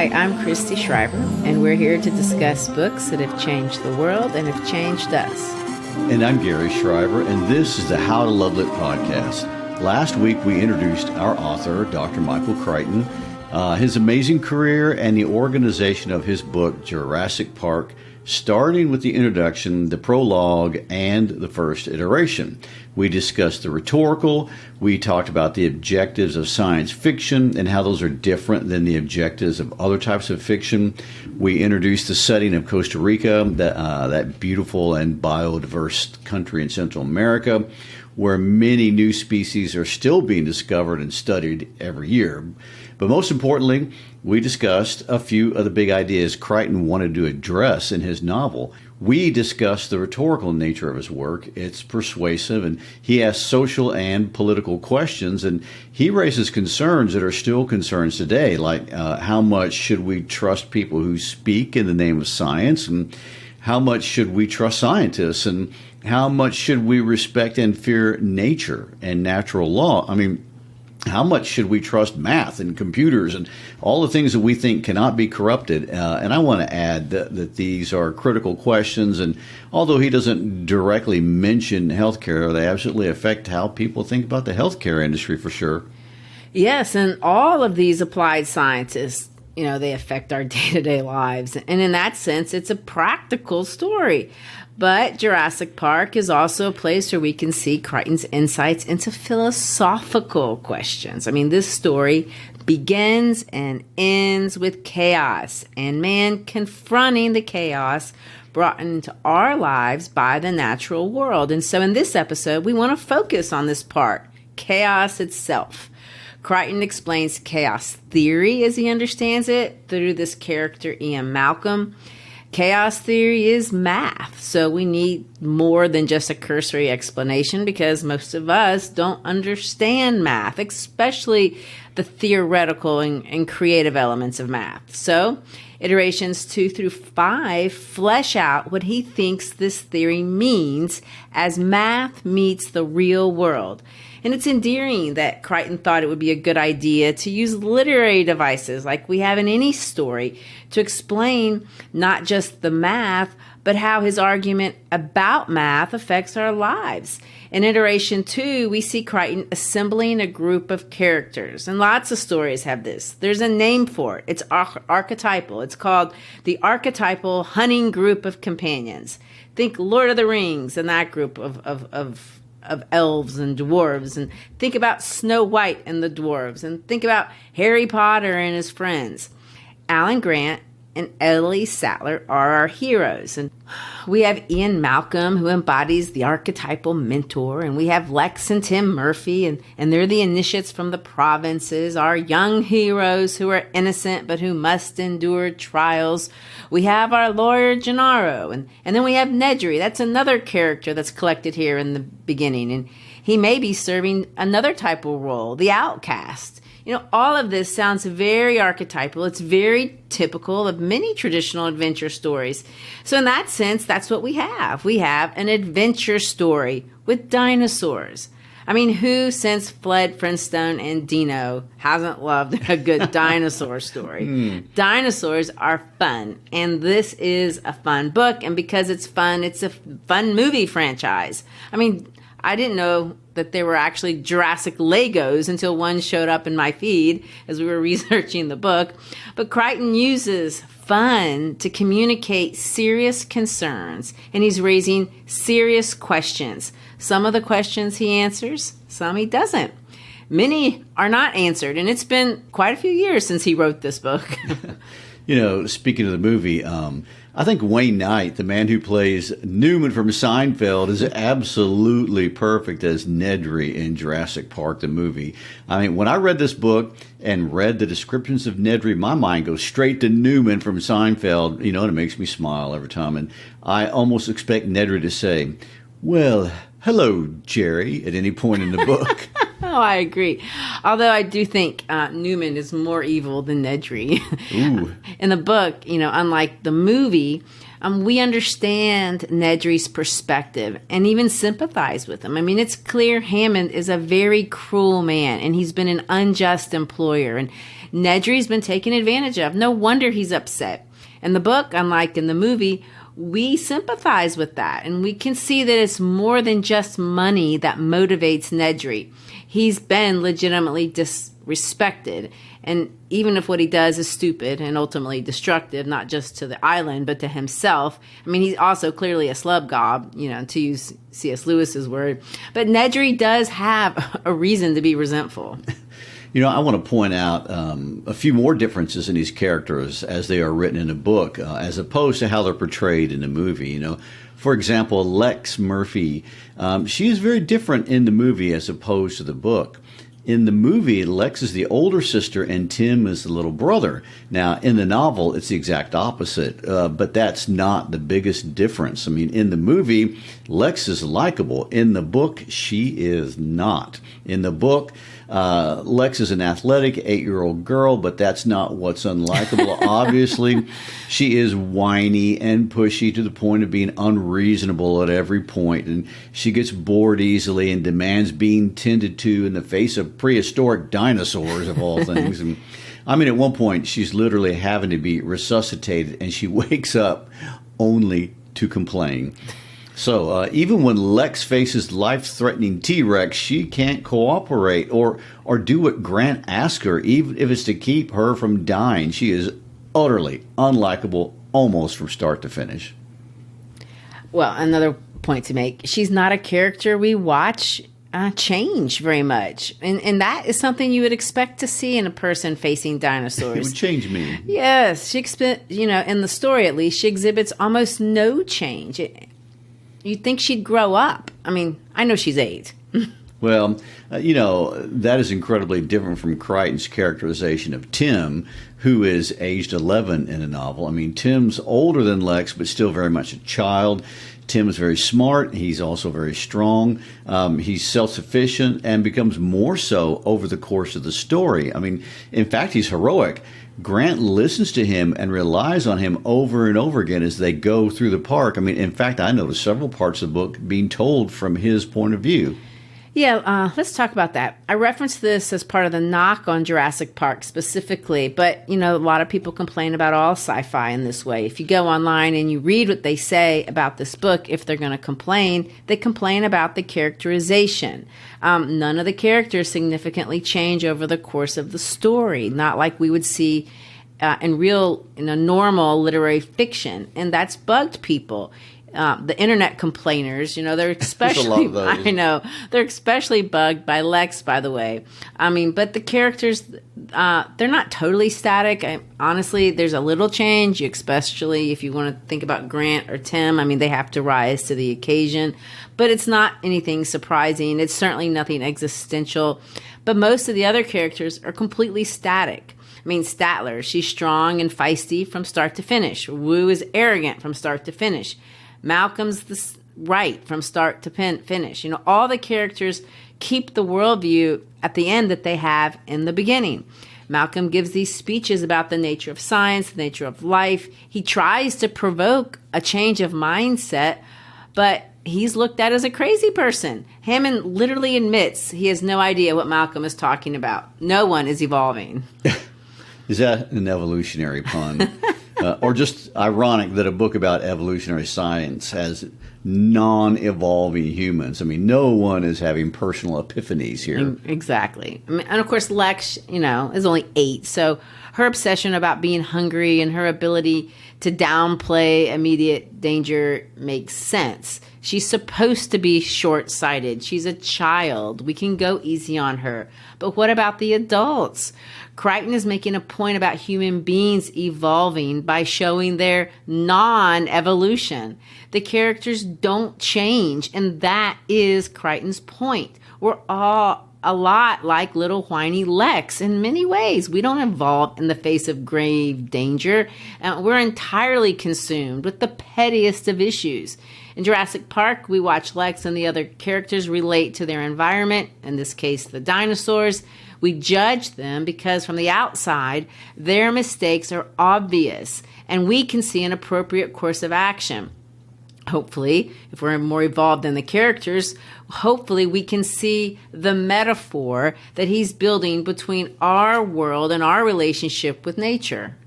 Hi, I'm Christy Schreiber, and we're here to discuss books that have changed the world and have changed us. And I'm Gary Schreiber, and this is the How to Love Lit podcast. Last week, we introduced our author, Dr. Michael Crichton, his amazing career, and the organization of his book, Jurassic Park, starting with the introduction, the prologue, and the first iteration. We discussed the rhetorical, we talked about the objectives of science fiction and how those are different than the objectives of other types of fiction. We introduced the setting of Costa Rica, that beautiful and biodiverse country in Central America, where many new species are still being discovered and studied every year. But most importantly, we discussed a few of the big ideas Crichton wanted to address in his novel. We discussed the rhetorical nature of his work. It's persuasive, and he asks social and political questions, and he raises concerns that are still concerns today, like how much should we trust people who speak in the name of science, and how much should we trust scientists, and how much should we respect and fear nature and natural law? I mean, how much should we trust math and computers and all the things that we think cannot be corrupted? And I want to add that these are critical questions. And although he doesn't directly mention healthcare, they absolutely affect how people think about the healthcare industry for sure. Yes, and all of these applied sciences, they affect our day-to-day lives. And in that sense, it's a practical story. But Jurassic Park is also a place where we can see Crichton's insights into philosophical questions. I mean, this story begins and ends with chaos and man confronting the chaos brought into our lives by the natural world. And so in this episode, we want to focus on this part, chaos itself. Crichton explains chaos theory as he understands it through this character, Ian Malcolm. Chaos theory is math, so we need more than just a cursory explanation because most of us don't understand math, especially the theoretical and creative elements of math. So iterations 2 through 5 flesh out what he thinks this theory means as math meets the real world. And it's endearing that Crichton thought it would be a good idea to use literary devices like we have in any story to explain not just the math, but how his argument about math affects our lives. In iteration 2, we see Crichton assembling a group of characters, and lots of stories have this. There's a name for it. It's archetypal. It's called the archetypal hunting group of companions. Think Lord of the Rings and that group of elves and dwarves, and think about Snow White and the dwarves, and think about Harry Potter and his friends. Alan Grant and Ellie Sattler are our heroes, and we have Ian Malcolm, who embodies the archetypal mentor, and we have Lex and Tim Murphy, and they're the initiates from the provinces, our young heroes who are innocent but who must endure trials. We have our lawyer Gennaro, and then we have Nedry. That's another character that's collected here in the beginning, and he may be serving another type of role, the outcast. All of this sounds very archetypal. It's very typical of many traditional adventure stories. So in that sense, that's what we have. We have an adventure story with dinosaurs. I mean, who since Fred Flintstone and Dino hasn't loved a good dinosaur story? Dinosaurs are fun, and this is a fun book. And because it's fun, it's a fun movie franchise. I mean, I didn't know that there were actually Jurassic Legos until one showed up in my feed as we were researching the book. But Crichton uses fun to communicate serious concerns, and he's raising serious questions. Some of the questions he answers, some he doesn't. Many are not answered, and it's been quite a few years since he wrote this book. Speaking of the movie, I think Wayne Knight, the man who plays Newman from Seinfeld, is absolutely perfect as Nedry in Jurassic Park, the movie. I mean, when I read this book and read the descriptions of Nedry, my mind goes straight to Newman from Seinfeld, and it makes me smile every time. And I almost expect Nedry to say, "Well, hello, Jerry," at any point in the book. Oh, I agree. Although I do think Newman is more evil than Nedry. Ooh. In the book, unlike the movie, We understand Nedry's perspective and even sympathize with him. I mean, it's clear Hammond is a very cruel man, and he's been an unjust employer, and Nedry's been taken advantage of. No wonder he's upset. In the book, unlike in the movie, we sympathize with that, and we can see that it's more than just money that motivates Nedry. He's been legitimately disrespected, and even if what he does is stupid and ultimately destructive, not just to the island, but to himself. I mean, he's also clearly a slub gob, to use C.S. Lewis's word. But Nedry does have a reason to be resentful. I want to point out a few more differences in these characters as they are written in a book, as opposed to how they're portrayed in the movie. For example, Lex Murphy, she is very different in the movie as opposed to the book. In the movie, Lex is the older sister and Tim is the little brother. Now, in the novel, it's the exact opposite, but that's not the biggest difference. I mean, in the movie, Lex is likable. In the book, she is not. In the book, Lex is an athletic 8-year-old girl, but that's not what's unlikable. Obviously, she is whiny and pushy to the point of being unreasonable at every point, and she gets bored easily and demands being tended to in the face of prehistoric dinosaurs, of all things. And I mean, at one point, she's literally having to be resuscitated, and she wakes up only to complain. So even when Lex faces life-threatening T-Rex, she can't cooperate or do what Grant asks her, even if it's to keep her from dying. She is utterly unlikable almost from start to finish. Well, another point to make, she's not a character we watch change very much. And that is something you would expect to see in a person facing dinosaurs. It would change me. Yes. In the story at least, she exhibits almost no change. You'd think she'd grow up. I mean, I know she's 8. Well, that is incredibly different from Crichton's characterization of Tim, who is aged 11 in the novel. I mean, Tim's older than Lex, but still very much a child. Tim is very smart. He's also very strong. He's self-sufficient and becomes more so over the course of the story. I mean, in fact, he's heroic. Grant listens to him and relies on him over and over again as they go through the park. I mean, in fact, I noticed several parts of the book being told from his point of view. Yeah, let's talk about that. I referenced this as part of the knock on Jurassic Park specifically, but, a lot of people complain about all sci-fi in this way. If you go online and you read what they say about this book, if they're going to complain, they complain about the characterization. None of the characters significantly change over the course of the story, not like we would see in a normal literary fiction, and that's bugged people. The internet complainers, they're especially, I know, they're especially bugged by Lex, by the way. I mean, but the characters, they're not totally static. Honestly, there's a little change, especially if you want to think about Grant or Tim. I mean, they have to rise to the occasion, but it's not anything surprising. It's certainly nothing existential, but most of the other characters are completely static. I mean, Statler, she's strong and feisty from start to finish. Wu is arrogant from start to finish. Malcolm's right from start to finish. All the characters keep the worldview at the end that they have in the beginning. Malcolm gives these speeches about the nature of science, the nature of life. He tries to provoke a change of mindset, but he's looked at as a crazy person. Hammond literally admits he has no idea what Malcolm is talking about. No one is evolving. Is that an evolutionary pun? Or just ironic that a book about evolutionary science has non-evolving humans? I mean, no one is having personal epiphanies here. Exactly. I mean, and of course, Lex, is only 8. So her obsession about being hungry and her ability to downplay immediate danger makes sense. She's supposed to be short-sighted. She's a child. We can go easy on her. But what about the adults? Crichton is making a point about human beings evolving by showing their non-evolution. The characters don't change, and that is Crichton's point. We're all a lot like little whiny Lex in many ways. We don't evolve in the face of grave danger, and we're entirely consumed with the pettiest of issues. In Jurassic Park, we watch Lex and the other characters relate to their environment, in this case, the dinosaurs. We judge them because from the outside, their mistakes are obvious and we can see an appropriate course of action. Hopefully, if we're more evolved than the characters, hopefully we can see the metaphor that he's building between our world and our relationship with nature.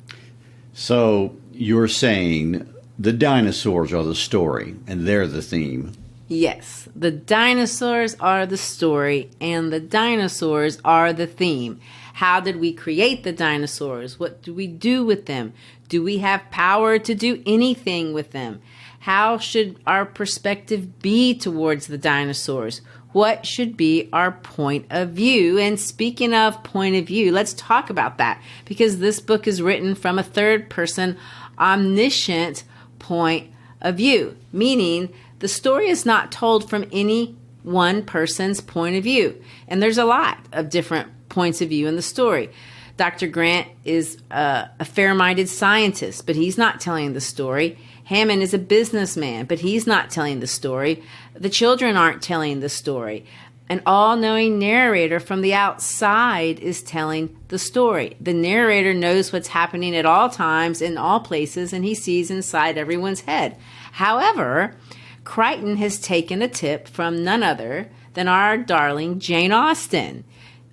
So you're saying the dinosaurs are the story and they're the theme. Yes, the dinosaurs are the story and the dinosaurs are the theme. How did we create the dinosaurs? What do we do with them? Do we have power to do anything with them? How should our perspective be towards the dinosaurs? What should be our point of view? And speaking of point of view, let's talk about that because this book is written from a third-person omniscient point of view, meaning the story is not told from any one person's point of view. And there's a lot of different points of view in the story. Dr. Grant is a fair-minded scientist, but he's not telling the story. Hammond is a businessman, but he's not telling the story. The children aren't telling the story. An all-knowing narrator from the outside is telling the story. The narrator knows what's happening at all times in all places, and he sees inside everyone's head. However, Crichton has taken a tip from none other than our darling Jane Austen.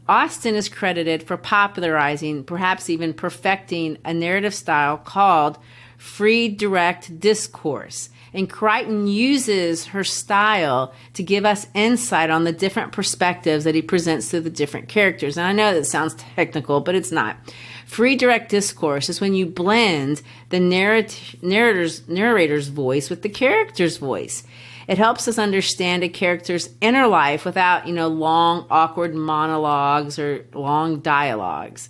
Austen is credited for popularizing, perhaps even perfecting, a narrative style called free direct discourse. And Crichton uses her style to give us insight on the different perspectives that he presents to the different characters. And I know that sounds technical, but it's not. Free direct discourse is when you blend the narrator's voice with the character's voice. It helps us understand a character's inner life without, long, awkward monologues or long dialogues.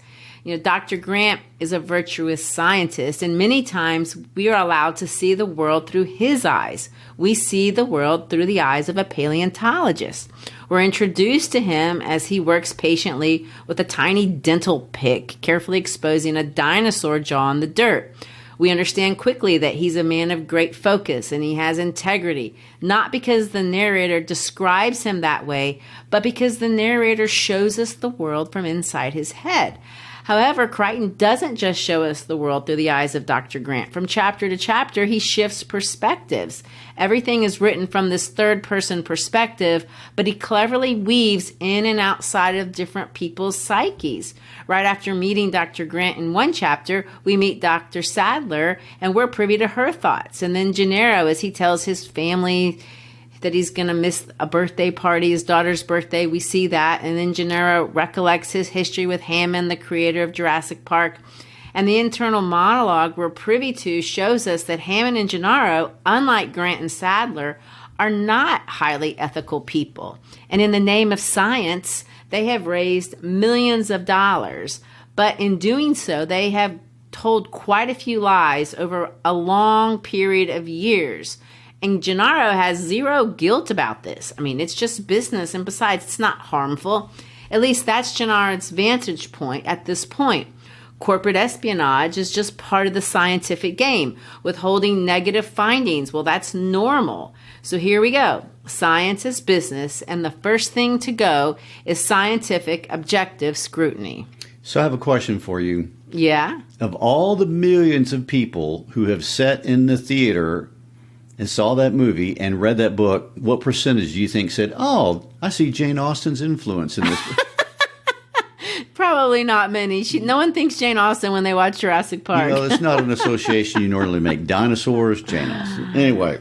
Dr. Grant is a virtuous scientist, and many times we are allowed to see the world through his eyes. We see the world through the eyes of a paleontologist. We're introduced to him as he works patiently with a tiny dental pick, carefully exposing a dinosaur jaw in the dirt. We understand quickly that he's a man of great focus and he has integrity, not because the narrator describes him that way, but because the narrator shows us the world from inside his head. However, Crichton doesn't just show us the world through the eyes of Dr. Grant. From chapter to chapter, he shifts perspectives. Everything is written from this third-person perspective, but he cleverly weaves in and outside of different people's psyches. Right after meeting Dr. Grant in one chapter, we meet Dr. Sadler, and we're privy to her thoughts. And then Gennaro, as he tells his family that he's going to miss a birthday party, his daughter's birthday. We see that. And then Gennaro recollects his history with Hammond, the creator of Jurassic Park. And the internal monologue we're privy to shows us that Hammond and Gennaro, unlike Grant and Sadler, are not highly ethical people. And in the name of science, they have raised millions of dollars. But in doing so, they have told quite a few lies over a long period of years. And Gennaro has zero guilt about this. I mean, it's just business, and besides, it's not harmful. At least that's Gennaro's vantage point at this point. Corporate espionage is just part of the scientific game. Withholding negative findings, well, that's normal. So here we go. Science is business, and the first thing to go is scientific objective scrutiny. So I have a question for you. Yeah? Of all the millions of people who have sat in the theater and saw that movie and read that book, what percentage do you think said, oh, I see Jane Austen's influence in this book? Probably not many. No one thinks Jane Austen when they watch Jurassic Park. It's not an association you normally make. Dinosaurs, Jane Austen. Anyway,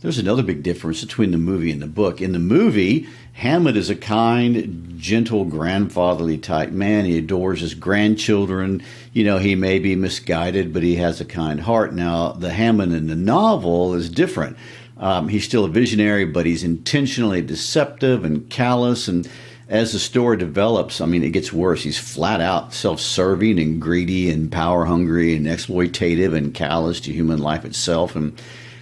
there's another big difference between the movie and the book. In the movie, Hammond is a kind, gentle, grandfatherly type man. He adores his grandchildren. He may be misguided, but he has a kind heart. Now, the Hammond in the novel is different. He's still a visionary, but he's intentionally deceptive and callous. And as the story develops, it gets worse. He's flat out self-serving and greedy and power-hungry and exploitative and callous to human life itself. And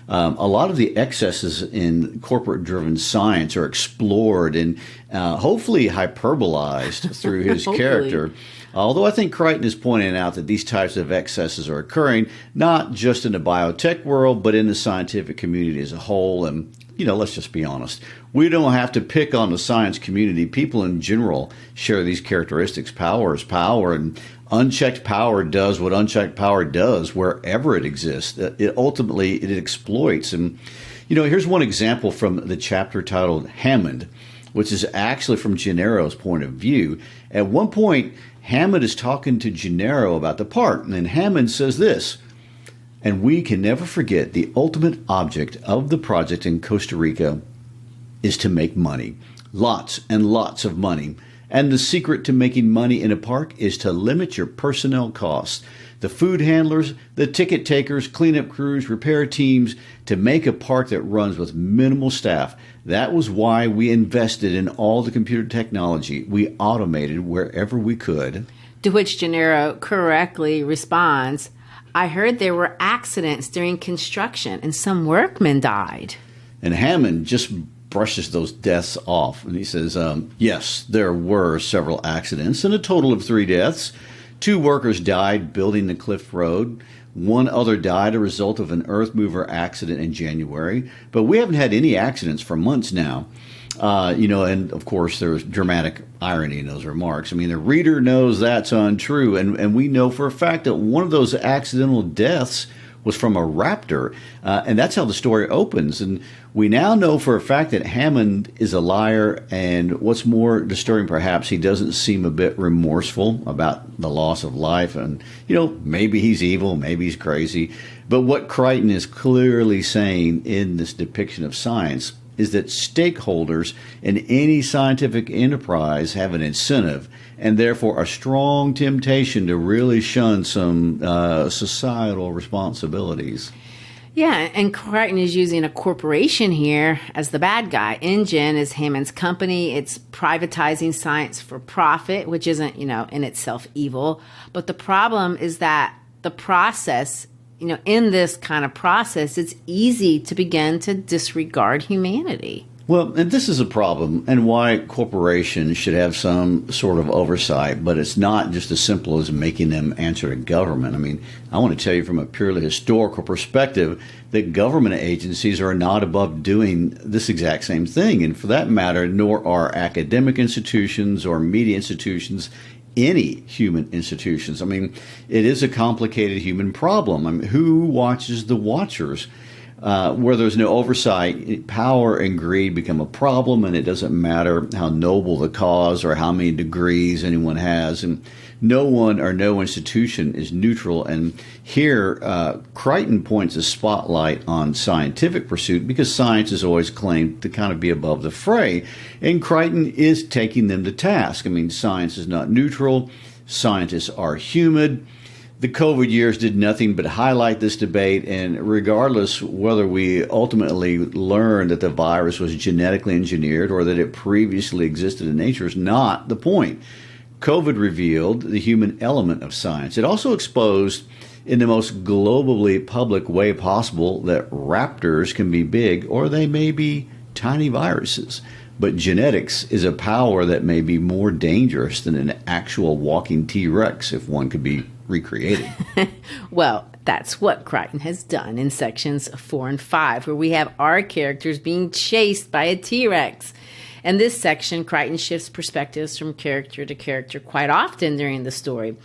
a lot of the excesses in corporate-driven science are explored and hopefully hyperbolized through his character. Although I think Crichton is pointing out that these types of excesses are occurring not just in the biotech world, but in the scientific community as a whole. And let's just be honest. We don't have to pick on the science community. People in general share these characteristics. Power is power, and unchecked power does what unchecked power does wherever it exists. It exploits. And, here's one example from the chapter titled Hammond, which is actually from Gennaro's point of view. At one point, Hammond is talking to Gennaro about the park, and then Hammond says this: "And we can never forget the ultimate object of the project in Costa Rica is to make money. Lots and lots of money. And the secret to making money in a park is to limit your personnel costs. The food handlers, the ticket takers, cleanup crews, repair teams, to make a park that runs with minimal staff. That was why we invested in all the computer technology. We automated wherever we could." To which Gennaro correctly responds, "I heard there were accidents during construction and some workmen died." And Hammond just brushes those deaths off. And he says, yes, there were several accidents and a total of 3 deaths. 2 workers died building the cliff road. 1 other died a result of an earth mover accident in January. But we haven't had any accidents for months now. And of course, there was dramatic irony in those remarks. I mean, the reader knows that's untrue. And we know for a fact that one of those accidental deaths was from a raptor. And that's how the story opens. And we now know for a fact that Hammond is a liar. And what's more disturbing, perhaps, he doesn't seem a bit remorseful about the loss of life. And, maybe he's evil, maybe he's crazy. But what Crichton is clearly saying in this depiction of science is that stakeholders in any scientific enterprise have an incentive and therefore a strong temptation to really shun some societal responsibilities. Yeah, and Crichton is using a corporation here as the bad guy. InGen is Hammond's company. It's privatizing science for profit, which isn't, in itself evil. But the problem is that the process, in this kind of process, it's easy to begin to disregard humanity. Well, and this is a problem and why corporations should have some sort of oversight, but it's not just as simple as making them answer to government. I mean, I want to tell you from a purely historical perspective that government agencies are not above doing this exact same thing. And for that matter, nor are academic institutions or media institutions, any human institutions. I mean, it is a complicated human problem. I mean, who watches the watchers? Where there's no oversight, power and greed become a problem, and it doesn't matter how noble the cause or how many degrees anyone has. And no one or no institution is neutral. And here, Crichton points a spotlight on scientific pursuit because science is always claimed to kind of be above the fray. And Crichton is taking them to task. I mean, science is not neutral. Scientists are human. The COVID years did nothing but highlight this debate, and regardless whether we ultimately learn that the virus was genetically engineered or that it previously existed in nature is not the point. COVID revealed the human element of science. It also exposed in the most globally public way possible that raptors can be big or they may be tiny viruses. But genetics is a power that may be more dangerous than an actual walking T-Rex if one could be recreated. Well, that's what Crichton has done in sections 4 and 5, where we have our characters being chased by a T-Rex. In this section, Crichton shifts perspectives from character to character quite often during the story.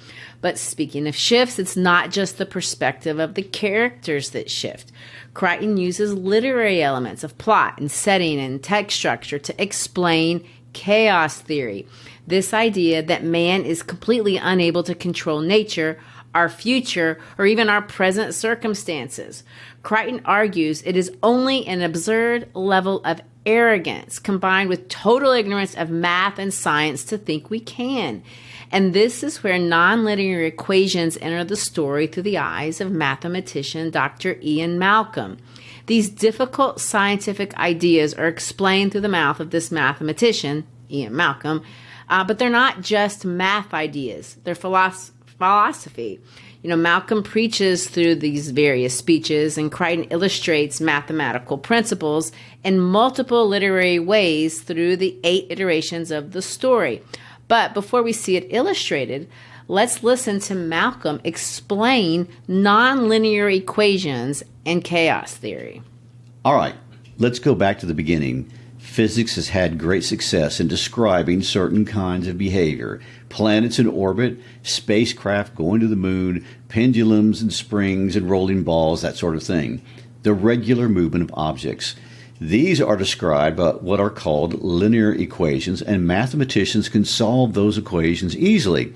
But speaking of shifts, it's not just the perspective of the characters that shift. Crichton uses literary elements of plot and setting and text structure to explain chaos theory. This idea that man is completely unable to control nature, our future, or even our present circumstances. Crichton argues it is only an absurd level of arrogance combined with total ignorance of math and science to think we can. And this is where nonlinear equations enter the story through the eyes of mathematician Dr. Ian Malcolm. These difficult scientific ideas are explained through the mouth of this mathematician, Ian Malcolm, but they're not just math ideas. They're philosophy. Malcolm preaches through these various speeches, and Crichton illustrates mathematical principles in multiple literary ways through the 8 iterations of the story. But before we see it illustrated, let's listen to Malcolm explain nonlinear equations and chaos theory. All right, Let's go back to the beginning. Physics has had great success in describing certain kinds of behavior. Planets in orbit, spacecraft going to the moon, pendulums and springs and rolling balls, that sort of thing. The regular movement of objects. These are described by what are called linear equations, and mathematicians can solve those equations easily.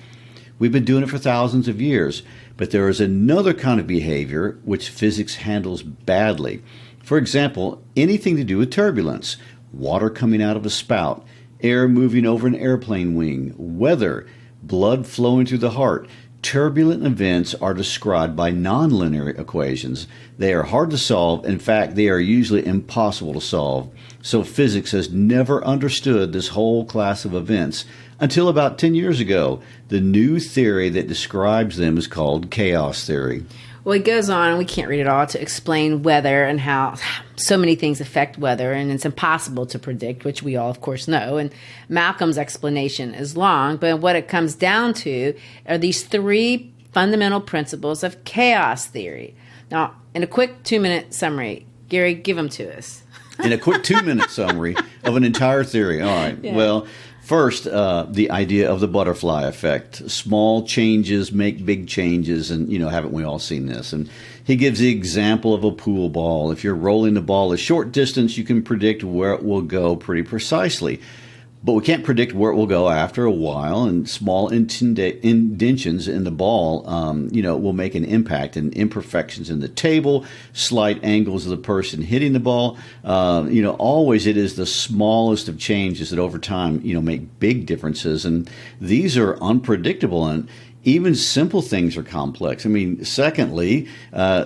We've been doing it for thousands of years, but there is another kind of behavior which physics handles badly. For example, anything to do with turbulence, water coming out of a spout, air moving over an airplane wing, weather, blood flowing through the heart. Turbulent events are described by nonlinear equations. They are hard to solve. In fact, they are usually impossible to solve. So physics has never understood this whole class of events until about 10 years ago. The new theory that describes them is called chaos theory. Well, it goes on, and we can't read it all, to explain weather and how so many things affect weather, and it's impossible to predict, which we all, of course, know. And Malcolm's explanation is long, but what it comes down to are these three fundamental principles of chaos theory. Now, in a quick 2-minute summary, Gary, give them to us. In a quick 2-minute summary of an entire theory. All right. Yeah. Well, first, the idea of the butterfly effect. Small changes make big changes, and, haven't we all seen this? And he gives the example of a pool ball. If you're rolling the ball a short distance, you can predict where it will go pretty precisely. But we can't predict where it will go after a while, and small indentions in the ball, will make an impact, and imperfections in the table, slight angles of the person hitting the ball. Always it is the smallest of changes that over time, make big differences, and these are unpredictable, and even simple things are complex. Secondly,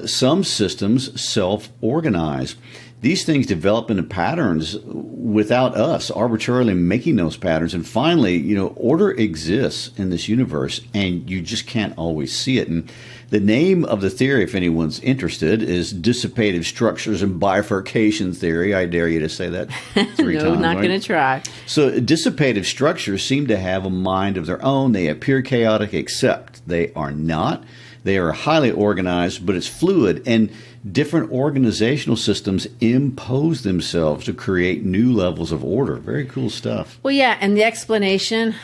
some systems self-organize. These things develop into patterns without us arbitrarily making those patterns. And finally, order exists in this universe, and you just can't always see it. And the name of the theory, if anyone's interested, is dissipative structures and bifurcation theory. I dare you to say that 3 times. No, not right? going to try. So dissipative structures seem to have a mind of their own. They appear chaotic, except they are not. They are highly organized, but it's fluid, and different organizational systems impose themselves to create new levels of order. Very cool stuff. Well, yeah, and the explanation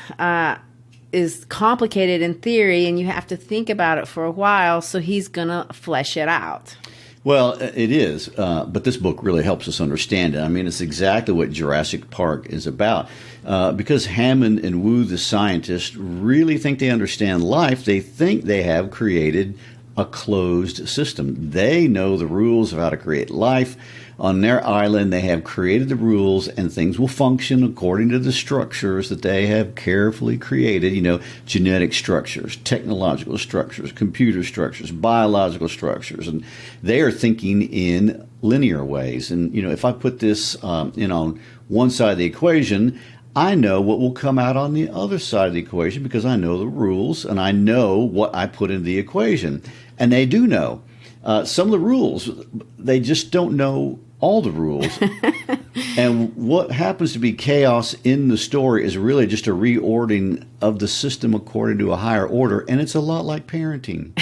is complicated in theory, and you have to think about it for a while, so he's going to flesh it out. Well, it is, but this book really helps us understand it. It's exactly what Jurassic Park is about. Because Hammond and Wu, the scientists, really think they understand life, they think they have created a closed system. They know the rules of how to create life. On their island, they have created the rules, and things will function according to the structures that they have carefully created. Genetic structures, technological structures, computer structures, biological structures. And they are thinking in linear ways. And, if I put this on one side of the equation, I know what will come out on the other side of the equation because I know the rules and I know what I put in the equation. And they do know some of the rules. They just don't know all the rules. And what happens to be chaos in the story is really just a reordering of the system according to a higher order. And it's a lot like parenting.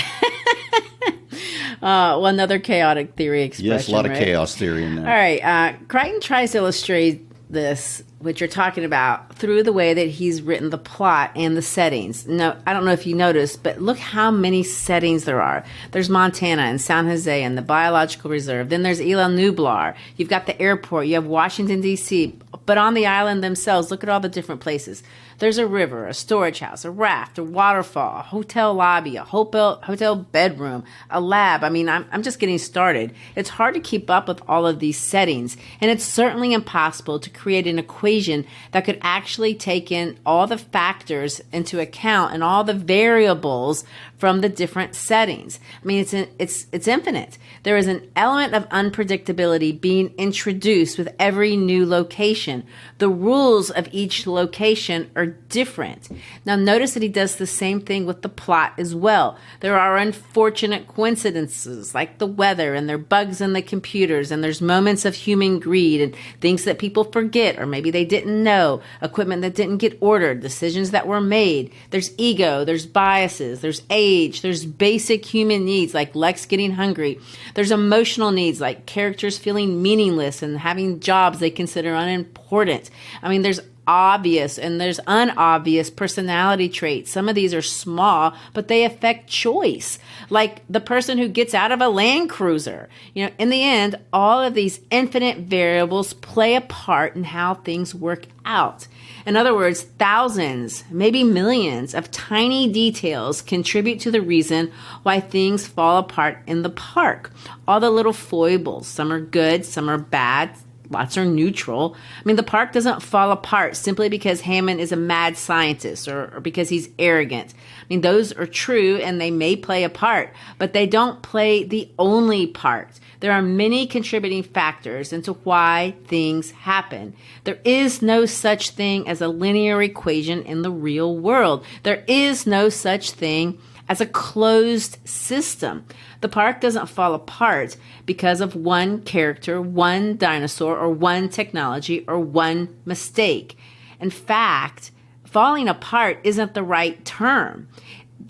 Another chaotic theory expression. Yes, a lot right? of chaos theory in there. All right. Crichton tries to illustrate this, which you're talking about, through the way that he's written the plot and the settings. Now, I don't know if you noticed, but look how many settings there are. There's Montana and San Jose and the Biological Reserve. Then there's Isla Nublar. You've got the airport. You have Washington, D.C. But on the island themselves, look at all the different places. There's a river, a storage house, a raft, a waterfall, a hotel lobby, a hotel bedroom, a lab. I'm just getting started. It's hard to keep up with all of these settings, and it's certainly impossible to create an equation that could actually take in all the factors into account and all the variables from the different settings. It's infinite. There is an element of unpredictability being introduced with every new location. The rules of each location are different. Now notice that he does the same thing with the plot as well. There are unfortunate coincidences like the weather, and there are bugs in the computers, and there's moments of human greed and things that people forget or maybe they didn't know, equipment that didn't get ordered, decisions that were made. There's ego, there's biases, there's age, age. There's basic human needs like Lex getting hungry. There's emotional needs like characters feeling meaningless and having jobs they consider unimportant. I mean, there's obvious and there's unobvious personality traits. Some of these are small, but they affect choice. Like the person who gets out of a Land Cruiser. You know, in the end, all of these infinite variables play a part in how things work out. In other words, thousands, maybe millions of tiny details contribute to the reason why things fall apart in the park. All the little foibles, some are good, some are bad, lots are neutral. I mean, the park doesn't fall apart simply because Hammond is a mad scientist or because he's arrogant. I mean, those are true and they may play a part, but they don't play the only part. There are many contributing factors into why things happen. There is no such thing as a linear equation in the real world. There is no such thing as a closed system. The park doesn't fall apart because of one character, one dinosaur, or one technology, or one mistake. In fact, falling apart isn't the right term.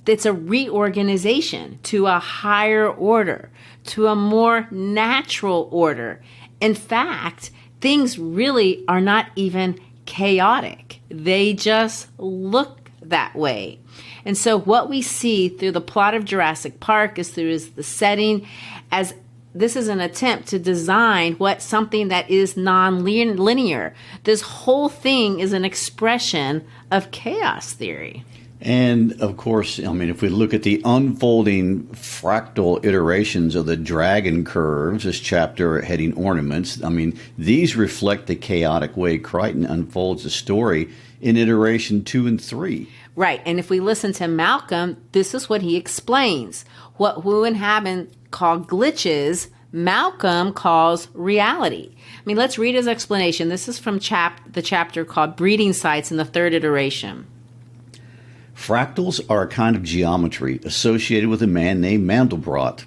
It's a reorganization to a higher order, to a more natural order. In fact, things really are not even chaotic. They just look that way. And so what we see through the plot of Jurassic Park is the setting, as this is an attempt to design what something that is non-linear. This whole thing is an expression of chaos theory. And of course, I mean, if we look at the unfolding fractal iterations of the dragon curves, this chapter heading ornaments, I mean, these reflect the chaotic way Crichton unfolds the story in iteration 2 and 3. Right. And if we listen to Malcolm, this is what he explains. What Wu and Hammond call glitches, Malcolm calls reality. I mean, let's read his explanation. This is from the chapter called Breeding Sites in the third iteration. Fractals are a kind of geometry associated with a man named Mandelbrot.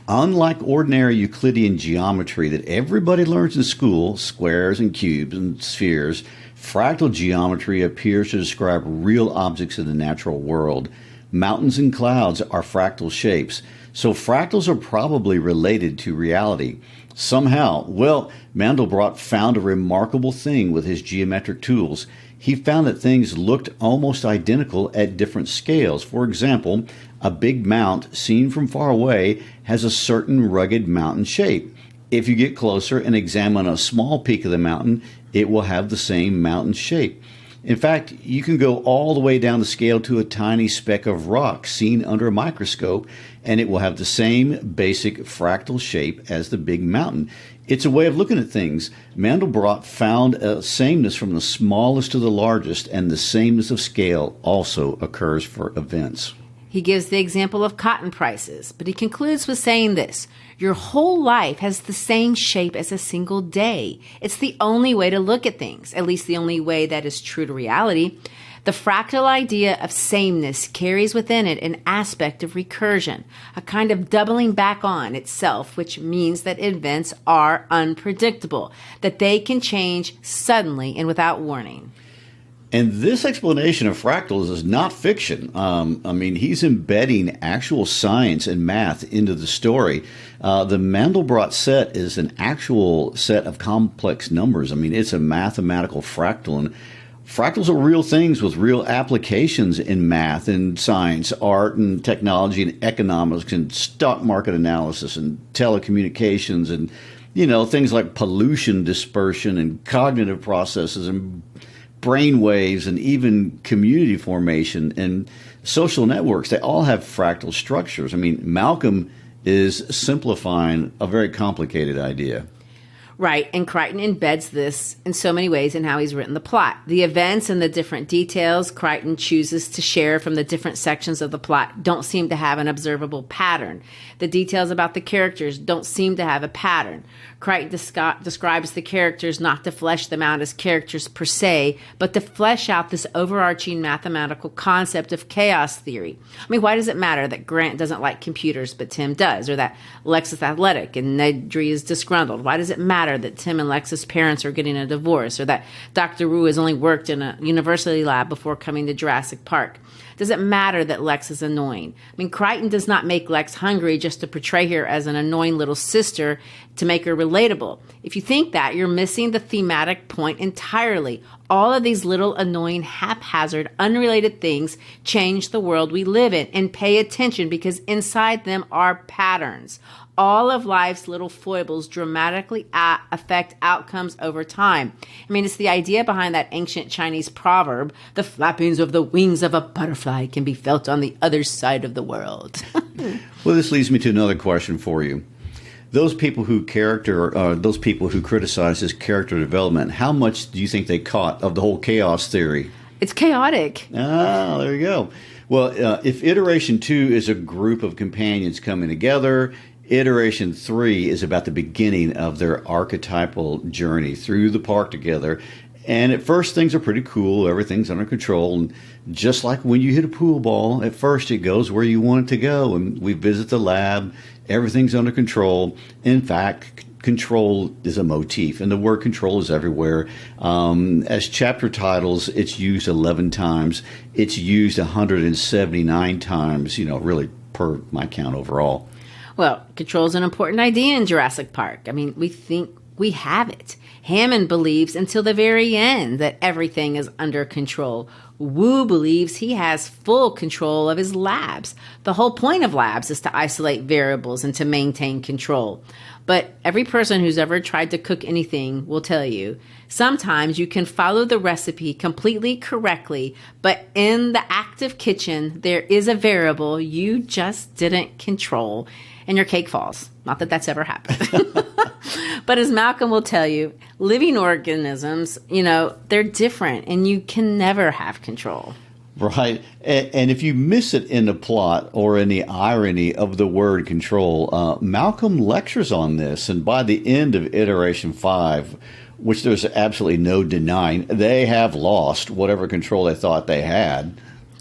Unlike ordinary Euclidean geometry that everybody learns in school, squares and cubes and spheres, fractal geometry appears to describe real objects in the natural world. Mountains and clouds are fractal shapes, so fractals are probably related to reality. Somehow, well, Mandelbrot found a remarkable thing with his geometric tools. He found that things looked almost identical at different scales. For example, a big mount seen from far away has a certain rugged mountain shape. If you get closer and examine a small peak of the mountain, it will have the same mountain shape. In fact, you can go all the way down the scale to a tiny speck of rock seen under a microscope, and it will have the same basic fractal shape as the big mountain. It's a way of looking at things. Mandelbrot found a sameness from the smallest to the largest, and the sameness of scale also occurs for events. He gives the example of cotton prices, but he concludes with saying this: your whole life has the same shape as a single day. It's the only way to look at things, at least the only way that is true to reality. The fractal idea of sameness carries within it an aspect of recursion, a kind of doubling back on itself, which means that events are unpredictable, that they can change suddenly and without warning. And this explanation of fractals is not fiction. I mean, he's embedding actual science and math into the story. The Mandelbrot set is an actual set of complex numbers. I mean, it's a mathematical fractal, and fractals are real things with real applications in math and science, art and technology and economics and stock market analysis and telecommunications and, you know, things like pollution dispersion and cognitive processes and brain waves and even community formation and social networks. They all have fractal structures. I mean, Malcolm is simplifying a very complicated idea. Right, and Crichton embeds this in so many ways in how he's written the plot. The events and the different details Crichton chooses to share from the different sections of the plot don't seem to have an observable pattern. The details about the characters don't seem to have a pattern. Crichton describes the characters not to flesh them out as characters per se, but to flesh out this overarching mathematical concept of chaos theory. I mean, why does it matter that Grant doesn't like computers but Tim does, or that Lex is athletic and Nedry is disgruntled? Why does it matter that Tim and Lex's parents are getting a divorce, or that Dr. Wu has only worked in a university lab before coming to Jurassic Park? Does it matter that Lex is annoying? I mean, Crichton does not make Lex hungry just to portray her as an annoying little sister to make her relatable. If you think that, you're missing the thematic point entirely. All of these little annoying, haphazard, unrelated things change the world we live in. And pay attention, because inside them are patterns. All of life's little foibles dramatically affect outcomes over time. I mean, it's the idea behind that ancient Chinese proverb, the flappings of the wings of a butterfly can be felt on the other side of the world. Well, this leads me to another question for you. Those people who criticize his character development, how much do you think they caught of the whole chaos theory? It's chaotic. Ah, there you go. Well, if iteration 2 is a group of companions coming together, iteration 3 is about the beginning of their archetypal journey through the park together. And at first, things are pretty cool. Everything's under control. And just like when you hit a pool ball, at first it goes where you want it to go. And we visit the lab. Everything's under control. In fact, control is a motif, and the word control is everywhere. As chapter titles, it's used 11 times. It's used 179 times, really per my count overall. Well, control is an important idea in Jurassic Park. I mean, we think we have it. Hammond believes until the very end that everything is under control. Wu believes he has full control of his labs. The whole point of labs is to isolate variables and to maintain control. But every person who's ever tried to cook anything will tell you, sometimes you can follow the recipe completely correctly, but in the active kitchen, there is a variable you just didn't control, and your cake falls. Not that that's ever happened. But as Malcolm will tell you, living organisms, they're different, and you can never have control. Right. And if you miss it in the plot or in the irony of the word control, Malcolm lectures on this. And by the end of iteration 5, which there's absolutely no denying, they have lost whatever control they thought they had.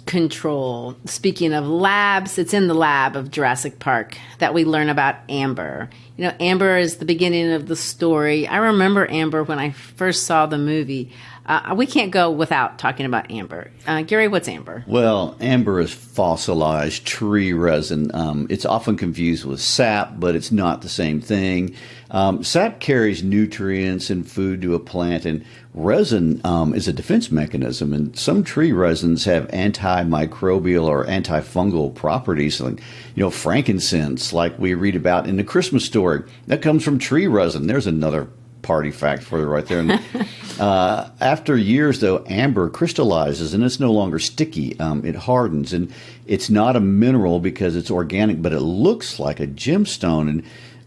Control. Speaking of labs, it's in the lab of Jurassic Park that we learn about Amber. Amber is the beginning of the story. I remember Amber when I first saw the movie. We can't go without talking about amber. Gary, what's amber? Well, amber is fossilized tree resin. It's often confused with sap, but it's not the same thing. Sap carries nutrients and food to a plant, and resin is a defense mechanism. And some tree resins have antimicrobial or antifungal properties, like frankincense, like we read about in the Christmas story. That comes from tree resin. There's another party fact for you right there. And, after years, though, amber crystallizes and it's no longer sticky. It hardens, and it's not a mineral because it's organic, but it looks like a gemstone.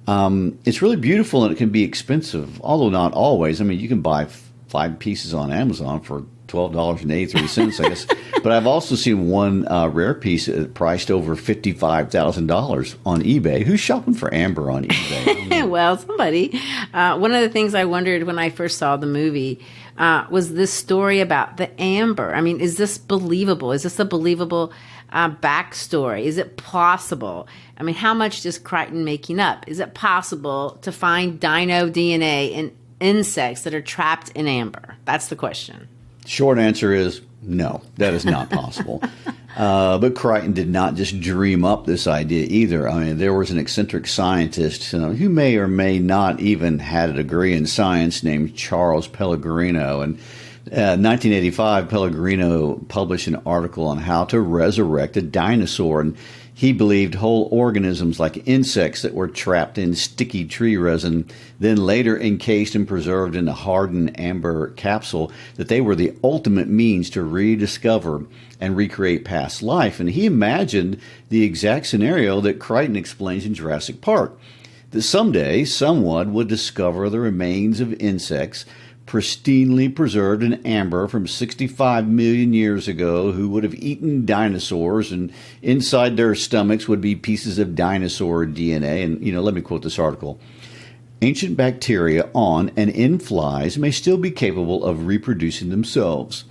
And it's really beautiful, and it can be expensive, although not always. I mean, you can buy 5 pieces on Amazon for $12.83, I guess. But I've also seen one rare piece priced over $55,000 on eBay. Who's shopping for amber on eBay? Well, somebody. One of the things I wondered when I first saw the movie was this story about the amber. I mean, is this believable? Is this a believable backstory? Is it plausible? I mean, how much is Crichton making up? Is it possible to find dino DNA in insects that are trapped in amber? That's the question. Short answer is no, that is not possible. But Crichton did not just dream up this idea either. I mean, there was an eccentric scientist who may or may not even had a degree in science named Charles Pellegrino. And 1985, Pellegrino published an article on how to resurrect a dinosaur. And he believed whole organisms like insects that were trapped in sticky tree resin, then later encased and preserved in a hardened amber capsule, that they were the ultimate means to rediscover and recreate past life. And he imagined the exact scenario that Crichton explains in Jurassic Park, that someday someone would discover the remains of insects pristinely preserved in amber from 65 million years ago who would have eaten dinosaurs, and inside their stomachs would be pieces of dinosaur DNA. And, let me quote this article. Ancient bacteria on and in flies may still be capable of reproducing themselves.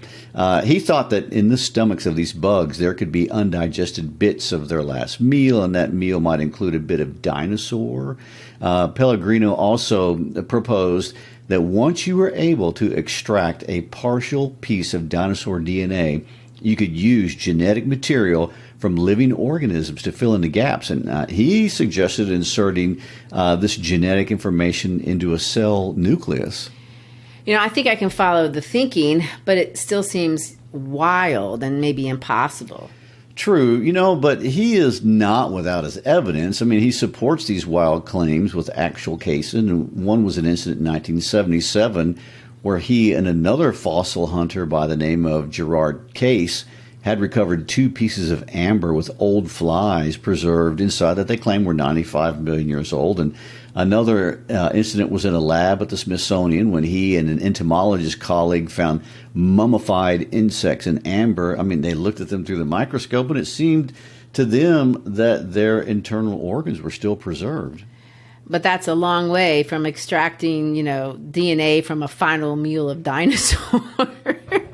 He thought that in the stomachs of these bugs there could be undigested bits of their last meal, and that meal might include a bit of dinosaur. Pellegrino also proposed that once you were able to extract a partial piece of dinosaur DNA, you could use genetic material from living organisms to fill in the gaps. And he suggested inserting this genetic information into a cell nucleus. I think I can follow the thinking, but it still seems wild and maybe impossible. True, but he is not without his evidence. I mean, he supports these wild claims with actual cases. And one was an incident in 1977 where he and another fossil hunter by the name of Gerard Case had recovered 2 pieces of amber with old flies preserved inside that they claimed were 95 million years old. And another incident was in a lab at the Smithsonian when he and an entomologist colleague found mummified insects in amber. I mean, they looked at them through the microscope, and it seemed to them that their internal organs were still preserved. But that's a long way from extracting, DNA from a final meal of dinosaurs.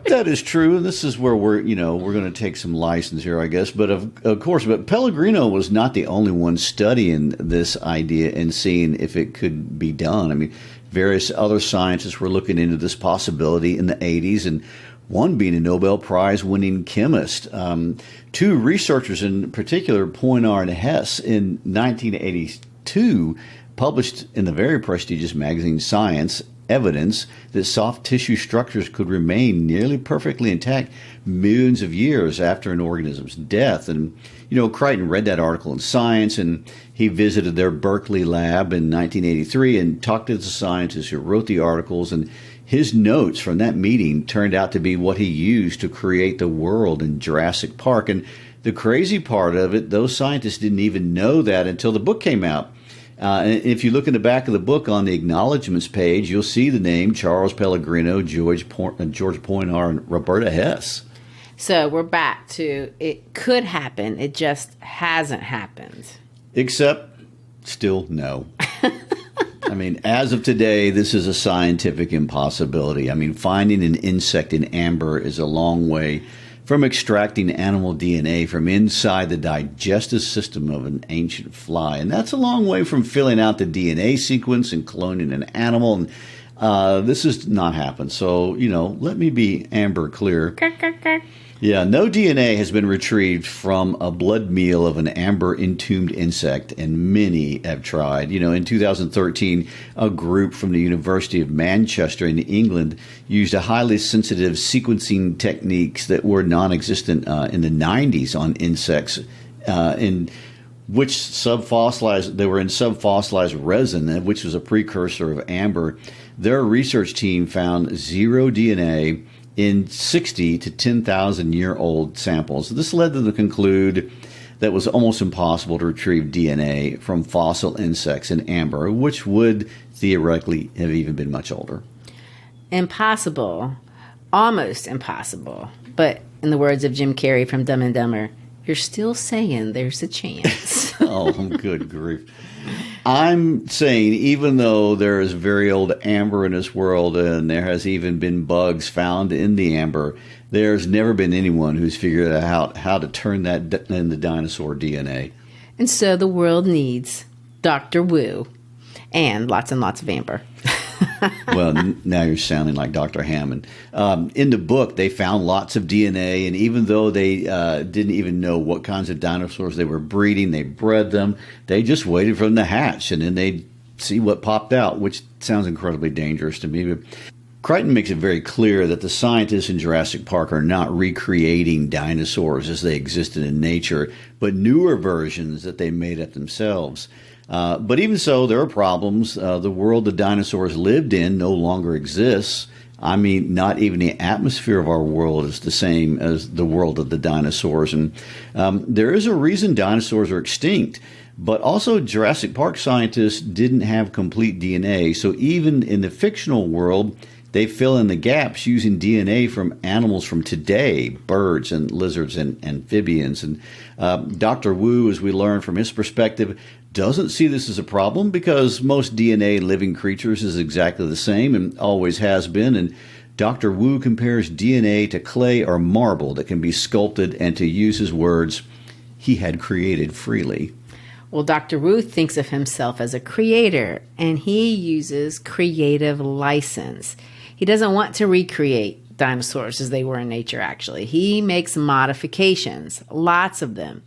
That is true, and this is where we're going to take some license here, I guess. But of course, Pellegrino was not the only one studying this idea and seeing if it could be done. I mean, various other scientists were looking into this possibility in the 80s, and one being a Nobel Prize-winning chemist. 2 researchers in particular, Poinar and Hess, in 1982, published in the very prestigious magazine Science evidence that soft tissue structures could remain nearly perfectly intact millions of years after an organism's death. And, Crichton read that article in Science, and he visited their Berkeley lab in 1983 and talked to the scientists who wrote the articles. And his notes from that meeting turned out to be what he used to create the world in Jurassic Park. And the crazy part of it, those scientists didn't even know that until the book came out. And if you look in the back of the book on the acknowledgments page, you'll see the name Charles Pellegrino, George Poinar, and Roberta Hess. So we're back to it could happen. It just hasn't happened. Except still no. I mean, as of today, this is a scientific impossibility. I mean, finding an insect in amber is a long way from extracting animal DNA from inside the digestive system of an ancient fly. And that's a long way from filling out the DNA sequence and cloning an animal. And this has not happened. So, let me be amber clear. Yeah, no DNA has been retrieved from a blood meal of an amber entombed insect, and many have tried. In 2013, a group from the University of Manchester in England used a highly sensitive sequencing techniques that were non-existent in the 90s on insects, in which they were in subfossilized resin, which was a precursor of amber. Their research team found 0 DNA in 60 to 10,000-year-old samples. This led them to conclude that it was almost impossible to retrieve DNA from fossil insects in amber, which would theoretically have even been much older. Impossible. Almost impossible. But in the words of Jim Carrey from Dumb and Dumber, you're still saying there's a chance. Oh, good grief. I'm saying even though there is very old amber in this world and there has even been bugs found in the amber, there's never been anyone who's figured out how to turn that into dinosaur DNA. And so the world needs Dr. Wu and lots of amber. Well, now you're sounding like Dr. Hammond. In the book, they found lots of DNA, and even though they didn't even know what kinds of dinosaurs they were breeding, they bred them. They just waited for them to hatch, and then they'd see what popped out, which sounds incredibly dangerous to me. But Crichton makes it very clear that the scientists in Jurassic Park are not recreating dinosaurs as they existed in nature, but newer versions that they made up themselves. But even so, there are problems. The world the dinosaurs lived in no longer exists. I mean, not even the atmosphere of our world is the same as the world of the dinosaurs. And there is a reason dinosaurs are extinct. But also, Jurassic Park scientists didn't have complete DNA. So even in the fictional world, they fill in the gaps using DNA from animals from today, birds and lizards and amphibians. And Dr. Wu, as we learn from his perspective, doesn't see this as a problem because most DNA in living creatures is exactly the same and always has been. And Dr. Wu compares DNA to clay or marble that can be sculpted, and to use his words, he had created freely. Well, Dr. Wu thinks of himself as a creator, and he uses creative license. He doesn't want to recreate dinosaurs as they were in nature, actually. He makes modifications, lots of them.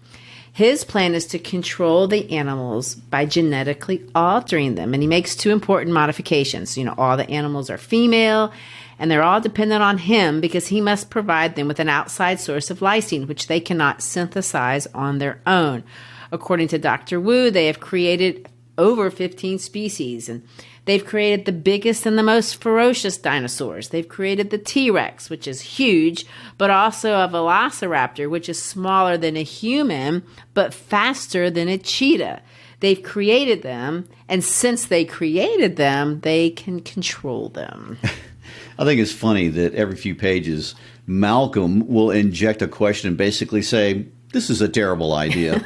His plan is to control the animals by genetically altering them. And he makes two important modifications. All the animals are female, and they're all dependent on him because he must provide them with an outside source of lysine, which they cannot synthesize on their own. According to Dr. Wu, they have created over 15 species, and they've created the biggest and the most ferocious dinosaurs. They've created the T-Rex, which is huge, but also a velociraptor, which is smaller than a human, but faster than a cheetah. They've created them, and since they created them, they can control them. I think it's funny that every few pages, Malcolm will inject a question and basically say, this is a terrible idea.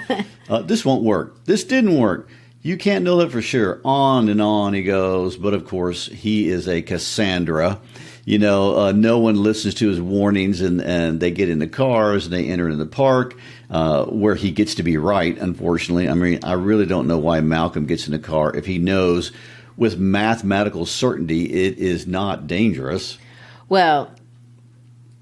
This won't work. This didn't work. You can't know that for sure. On and on he goes. But of course, he is a Cassandra. No one listens to his warnings, and they get in the cars and they enter in the park where he gets to be right, unfortunately. I mean, I really don't know why Malcolm gets in the car if he knows with mathematical certainty it is not dangerous. Well,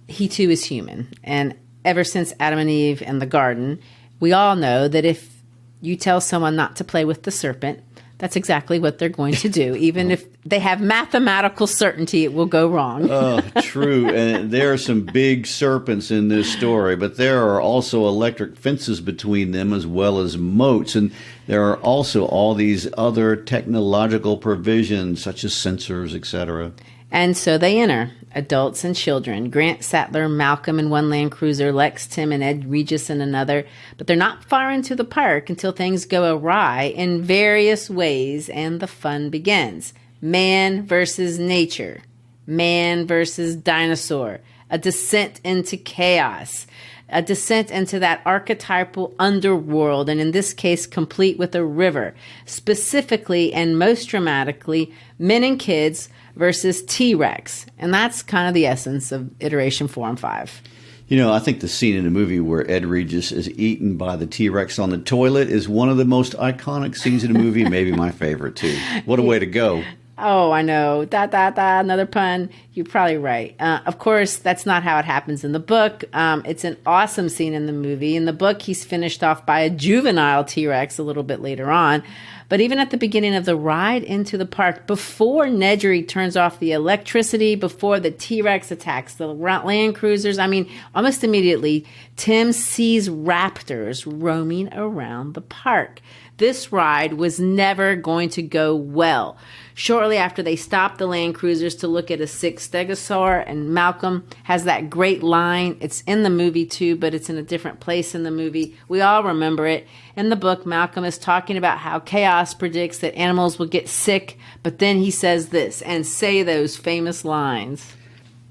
he too is human. And ever since Adam and Eve and the garden, we all know that if you tell someone not to play with the serpent, that's exactly what they're going to do. Even if they have mathematical certainty it will go wrong. Oh, true. And there are some big serpents in this story, but there are also electric fences between them as well as moats. And there are also all these other technological provisions such as sensors, etc. And so they enter, adults and children. Grant, Sattler, Malcolm in one Land Cruiser, Lex, Tim, and Ed Regis in another. But they're not far into the park until things go awry in various ways, and the fun begins. Man versus nature. Man versus dinosaur. A descent into chaos. A descent into that archetypal underworld, and in this case, complete with a river. Specifically, and most dramatically, men and kids versus T-Rex. And that's kind of the essence of iteration 4 and 5. I think the scene in the movie where Ed Regis is eaten by the T-Rex on the toilet is one of the most iconic scenes in the movie, maybe my favorite too. What a way to go. Oh, I know. Another pun. You're probably right. Of course, that's not how it happens in the book. It's an awesome scene in the movie. In the book, he's finished off by a juvenile T-Rex a little bit later on. But even at the beginning of the ride into the park, before Nedry turns off the electricity, before the T-Rex attacks the Land Cruisers, almost immediately, Tim sees raptors roaming around the park. This ride was never going to go well. Shortly after they stopped the Land Cruisers to look at a sick stegosaur, and Malcolm has that great line. It's in the movie too, but it's in a different place in the movie. We all remember it. In the book, Malcolm is talking about how chaos predicts that animals will get sick, but then he says this, and say those famous lines.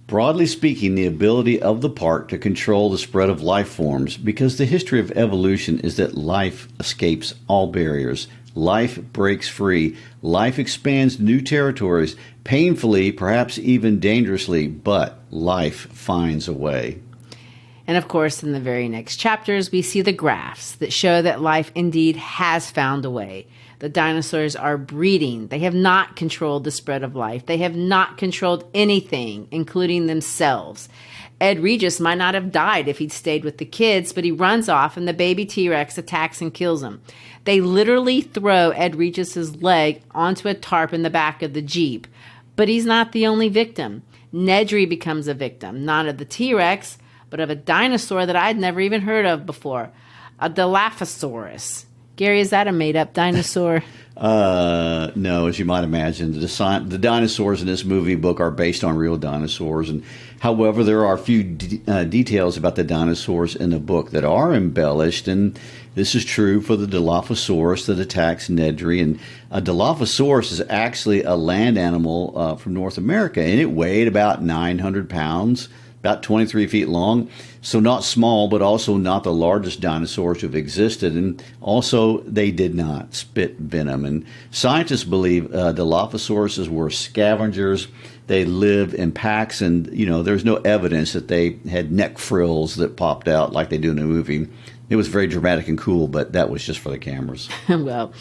Broadly speaking, the ability of the park to control the spread of life forms, because the history of evolution is that life escapes all barriers. Life breaks free. Life expands new territories, painfully, perhaps even dangerously, but life finds a way. And of course, in the very next chapters, we see the graphs that show that life indeed has found a way. The dinosaurs are breeding. They have not controlled the spread of life. They have not controlled anything, including themselves. Ed Regis might not have died if he'd stayed with the kids, but he runs off and the baby T-Rex attacks and kills him. They literally throw Ed Regis's leg onto a tarp in the back of the Jeep. But he's not the only victim. Nedry becomes a victim, not of the T-Rex, but of a dinosaur that I'd never even heard of before, a Dilophosaurus. Gary, is that a made-up dinosaur? No, as you might imagine. The dinosaurs in this movie book are based on real dinosaurs. And however, there are a few details about the dinosaurs in the book that are embellished. And this is true for the Dilophosaurus that attacks Nedry. And a Dilophosaurus is actually a land animal from North America. And it weighed about 900 pounds. About 23 feet long, so not small, but also not the largest dinosaurs to have existed. And also, they did not spit venom. And scientists believe Dilophosauruses were scavengers. They lived in packs, and there's no evidence that they had neck frills that popped out like they do in the movie. It was very dramatic and cool, but that was just for the cameras. Well,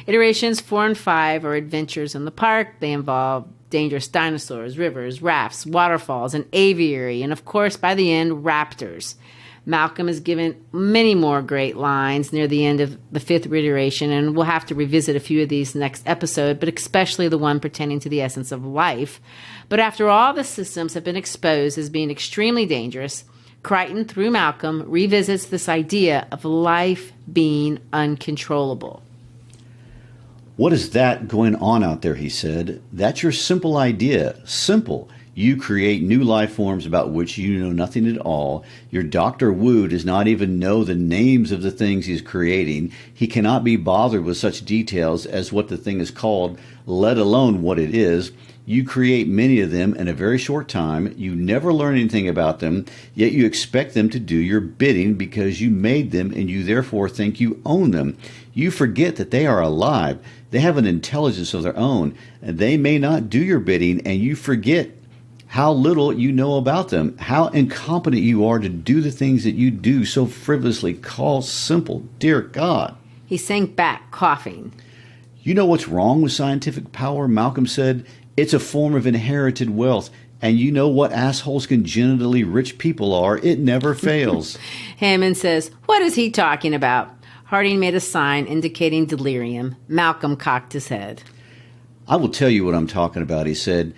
iterations 4 and 5 are adventures in the park. They involve dangerous dinosaurs, rivers, rafts, waterfalls, an aviary, and of course, by the end, raptors. Malcolm is given many more great lines near the end of the 5th iteration, and we'll have to revisit a few of these next episode, but especially the one pertaining to the essence of life. But after all the systems have been exposed as being extremely dangerous, Crichton, through Malcolm, revisits this idea of life being uncontrollable. What is that going on out there, he said. That's your simple idea. Simple. You create new life forms about which you know nothing at all. Your Dr. Wu does not even know the names of the things he's creating. He cannot be bothered with such details as what the thing is called, let alone what it is. You create many of them in a very short time. You never learn anything about them, yet you expect them to do your bidding because you made them and you therefore think you own them. You forget that they are alive. They have an intelligence of their own, and they may not do your bidding, and you forget how little you know about them, how incompetent you are to do the things that you do so frivolously call simple. Dear God. He sank back, coughing. You know what's wrong with scientific power, Malcolm said. It's a form of inherited wealth. And you know what assholes congenitally rich people are. It never fails. Hammond says, what is he talking about? Harding made a sign indicating delirium. Malcolm cocked his head. I will tell you what I'm talking about, he said.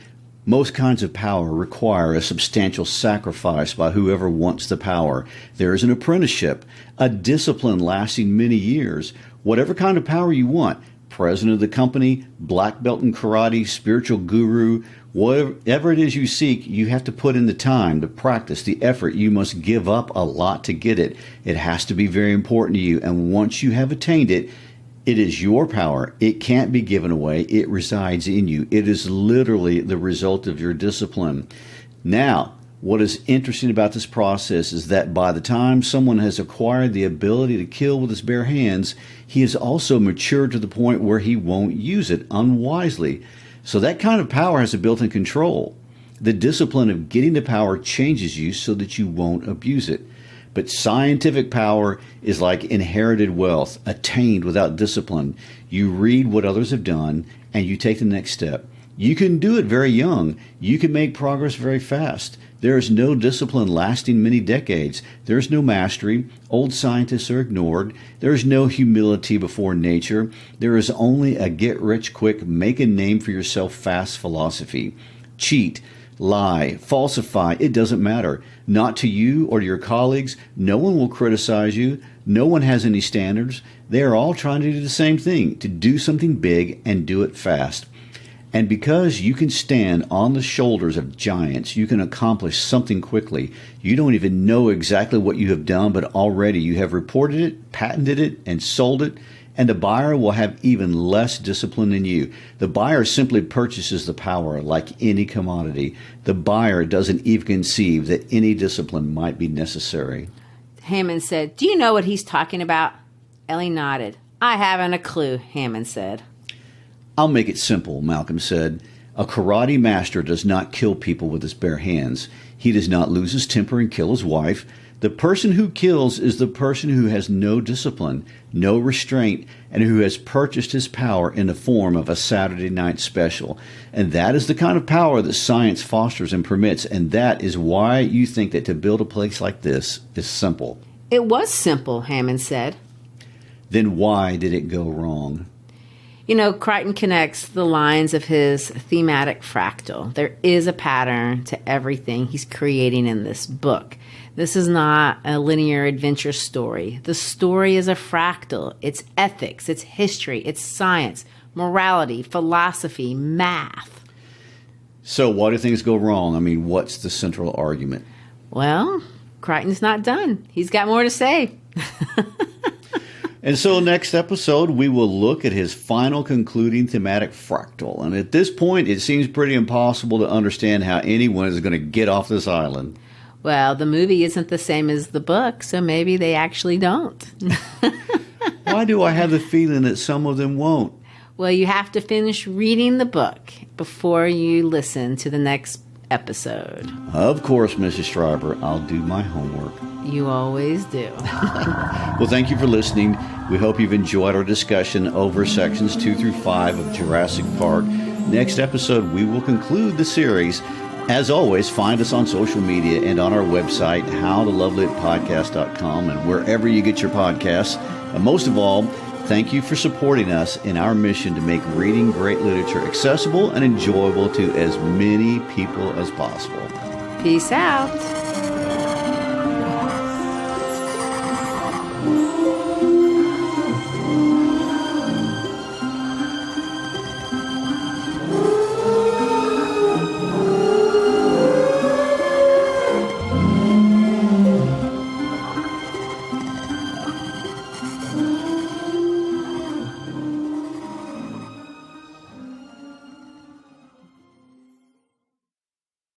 Most kinds of power require a substantial sacrifice by whoever wants the power. There is an apprenticeship, a discipline lasting many years. Whatever kind of power you want, president of the company, black belt in karate, spiritual guru, whatever it is you seek, you have to put in the time, the practice, the effort. You must give up a lot to get it. It has to be very important to you. And once you have attained it, it is your power. It can't be given away. It resides in you. It is literally the result of your discipline. Now, what is interesting about this process is that by the time someone has acquired the ability to kill with his bare hands, he has also matured to the point where he won't use it unwisely. So that kind of power has a built-in control. The discipline of getting the power changes you so that you won't abuse it. But scientific power is like inherited wealth, attained without discipline. You read what others have done, and you take the next step. You can do it very young. You can make progress very fast. There is no discipline lasting many decades. There is no mastery. Old scientists are ignored. There is no humility before nature. There is only a get-rich-quick, make-a-name-for-yourself-fast philosophy. Cheat, lie, falsify, it doesn't matter. Not to you or to your colleagues. No one will criticize you. No one has any standards. They are all trying to do the same thing, to do something big and do it fast. And because you can stand on the shoulders of giants, you can accomplish something quickly. You don't even know exactly what you have done, but already you have reported it, patented it, and sold it. And the buyer will have even less discipline than you. The buyer simply purchases the power like any commodity. The buyer doesn't even conceive that any discipline might be necessary. Hammond said, do you know what he's talking about? Ellie nodded. I haven't a clue, Hammond said. I'll make it simple, Malcolm said. A karate master does not kill people with his bare hands. He does not lose his temper and kill his wife. The person who kills is the person who has no discipline, no restraint, and who has purchased his power in the form of a Saturday night special. And that is the kind of power that science fosters and permits, and that is why you think that to build a place like this is simple. It was simple, Hammond said. Then why did it go wrong? You know, Crichton connects the lines of his thematic fractal. There is a pattern to everything he's creating in this book. This is not a linear adventure story. The story is a fractal. It's ethics, it's history, it's science, morality, philosophy, math. So why do things go wrong? I mean, what's the central argument? Well, Crichton's not done. He's got more to say. And so next episode, we will look at his final concluding thematic fractal. And at this point, it seems pretty impossible to understand how anyone is going to get off this island. Well, the movie isn't the same as the book, so maybe they actually don't. Why do I have the feeling that some of them won't? Well, you have to finish reading the book before you listen to the next episode. Of course, Mrs. Schreiber, I'll do my homework. You always do. Well, thank you for listening. We hope you've enjoyed our discussion over sections 2 through 5 of Jurassic Park. Next episode, we will conclude the series. As always, find us on social media and on our website, howtolovelitpodcast.com, and wherever you get your podcasts. And most of all, thank you for supporting us in our mission to make reading great literature accessible and enjoyable to as many people as possible. Peace out.